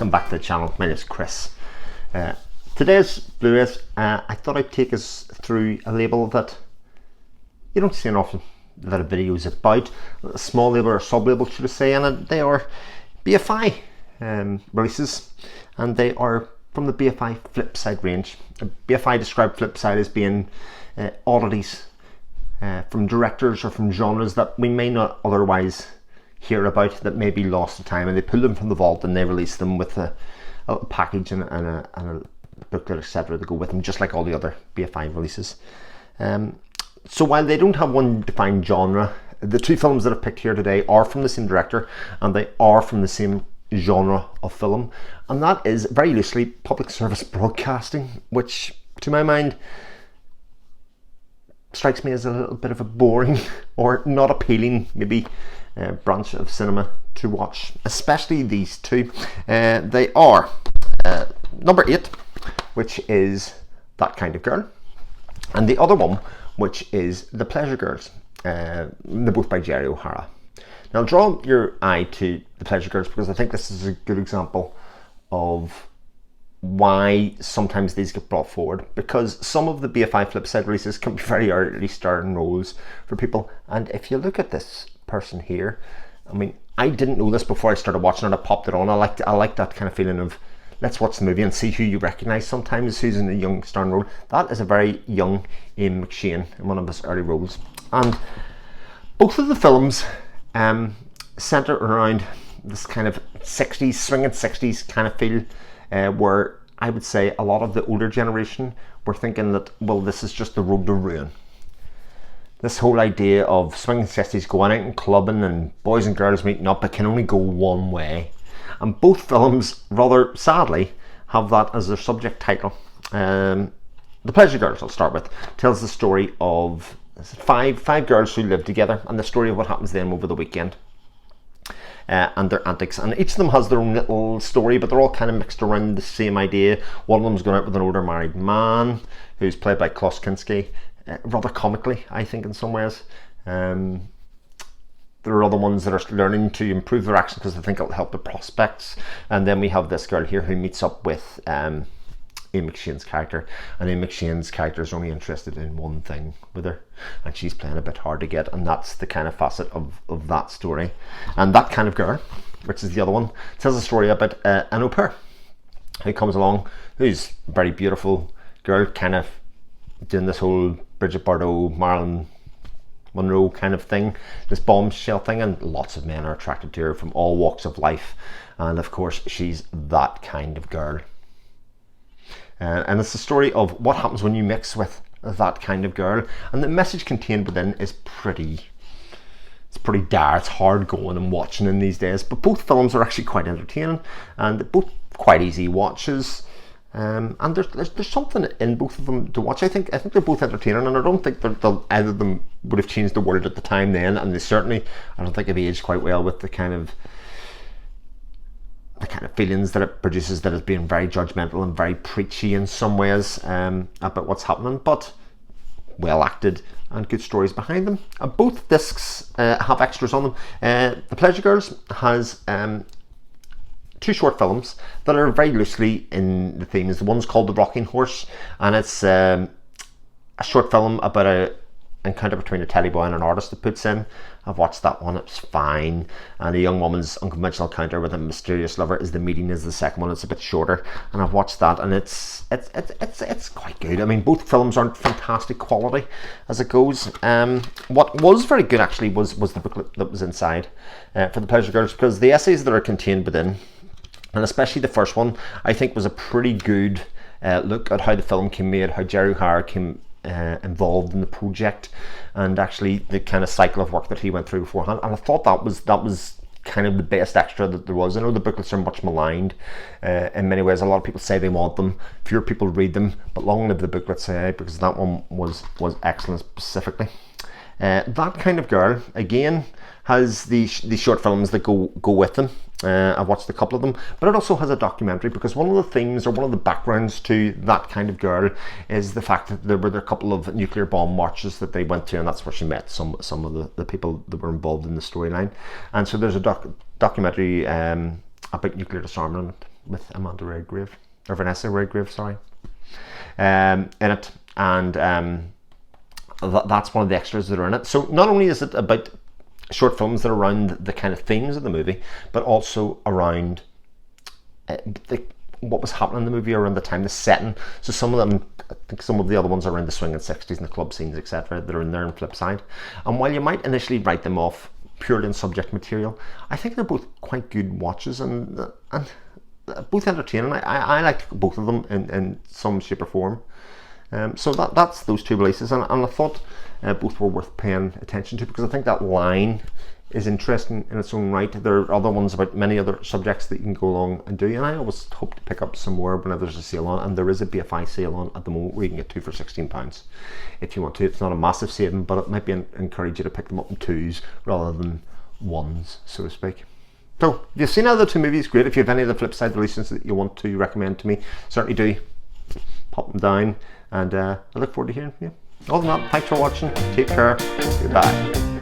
welcome back to the channel. My name is Chris. Today's Blu-rays, I thought I'd take us through a label that you don't see often that a video is about. A small label or sub-label, should I say, and they are BFI releases, and they are from the BFI Flipside range. BFI described Flipside as being oddities from directors or from genres that we may not otherwise hear about, that may be lost to time, and they pull them from the vault and they release them with a package and a booklet, etc. to go with them, just like all the other BFI releases. So while they don't have one defined genre, the two films that I've picked here today are from the same director and they are from the same genre of film, and that is very loosely public service broadcasting, which to my mind strikes me as a little bit of a boring or not appealing maybe branch of cinema to watch, especially these two. They are number 8, which is That Kind of Girl, and the other one, which is The Pleasure Girls. They're both by Gerry O'Hara. Now draw your eye to The Pleasure Girls because I think this is a good example of why sometimes these get brought forward, because some of the BFI Flipside releases can be very early starting roles for people. And if you look at this person here, I mean, I didn't know this before I started watching it. I popped it on. I like that kind of feeling of let's watch the movie and see who you recognize sometimes, who's in a young starring role. That is a very young Ian McShane in one of his early roles, and both of the films center around this kind of 60s, swinging 60s kind of feel, where I would say a lot of the older generation were thinking that, well, this is just the road to ruin. This whole idea of swinging 60s, going out and clubbing and boys and girls meeting up, it can only go one way. And both films, rather sadly, have that as their subject title. The Pleasure Girls, I'll start with, tells the story of five girls who live together and the story of what happens to them over the weekend. And their antics, and each of them has their own little story, but they're all kind of mixed around the same idea. One of them's going out with an older married man who's played by Klaus Kinski, rather comically, I think, in some ways. There are other ones that are learning to improve their accent because they think it'll help their prospects. And then we have this girl here who meets up with Ian McShane's character, and Ian McShane's character is only interested in one thing with her, and she's playing a bit hard to get, and that's the kind of facet of that story. And That Kind of Girl, which is the other one, tells a story about an au pair who comes along, who's a very beautiful girl, kind of doing this whole Bridget Bardot, Marilyn Monroe kind of thing, this bombshell thing, and lots of men are attracted to her from all walks of life, and of course she's that kind of girl. And it's the story of what happens when you mix with that kind of girl, and the message contained within is pretty dire. It's hard going and watching in these days, but both films are actually quite entertaining and both quite easy watches. And there's something in both of them to watch. I think they're both entertaining, and I don't think either of them would have changed the world at the time then, and they certainly, I don't think, have aged quite well with the kind of feelings that it produces, that is being very judgmental and very preachy in some ways about what's happening, but well acted and good stories behind them. Both discs have extras on them. The Pleasure Girls has 2 short films that are very loosely in the themes. The one's called The Rocking Horse, and it's a short film about an encounter between a teddy boy and an artist that puts in. I've watched that one, it's fine. And a young woman's unconventional encounter with a mysterious lover is The Meeting, is the second one. It's a bit shorter, and I've watched that, and it's quite good. I mean, both films aren't fantastic quality as it goes. What was very good actually was the booklet that was inside for The Pleasure Girls, because the essays that are contained within, and especially the first one, I think was a pretty good look at how the film came made, how Gerry O'Hara came involved in the project, and actually the kind of cycle of work that he went through beforehand. And I thought that was kind of the best extra that there was. I know the booklets are much maligned in many ways. A lot of people say they want them, fewer people read them, but long live the booklets, because that one was excellent specifically. That Kind of Girl, again, has these short films that go with them. I've watched a couple of them, but it also has a documentary, because one of the themes, or one of the backgrounds to That Kind of Girl, is the fact that there were a couple of nuclear bomb marches that they went to, and that's where she met some of the people that were involved in the storyline. And so there's a documentary about nuclear disarmament with Amanda Redgrave, or Vanessa Redgrave, sorry, in it, and that's one of the extras that are in it. So not only is it about short films that are around the kind of themes of the movie, but also around what was happening in the movie around the time, the setting. So some of them, I think some of the other ones are around the swinging 60s and the club scenes, etc. that are in there in Flipside. And while you might initially write them off purely in subject material, I think they're both quite good watches and both entertaining. I like both of them in some shape or form. So that's those two releases, and I thought both were worth paying attention to, because I think that line is interesting in its own right. There are other ones about many other subjects that you can go along and do, and I always hope to pick up some more whenever there's a sale on, and there is a BFI sale on at the moment where you can get 2 for £16 if you want to. It's not a massive saving, but it might be encourage you to pick them up in 2s rather than 1s, so to speak. So if you've seen either 2 movies, great. If you have any of the Flipside releases that you want to recommend to me, certainly do pop them down, and I look forward to hearing from you. Other than that, thanks for watching, take care, goodbye.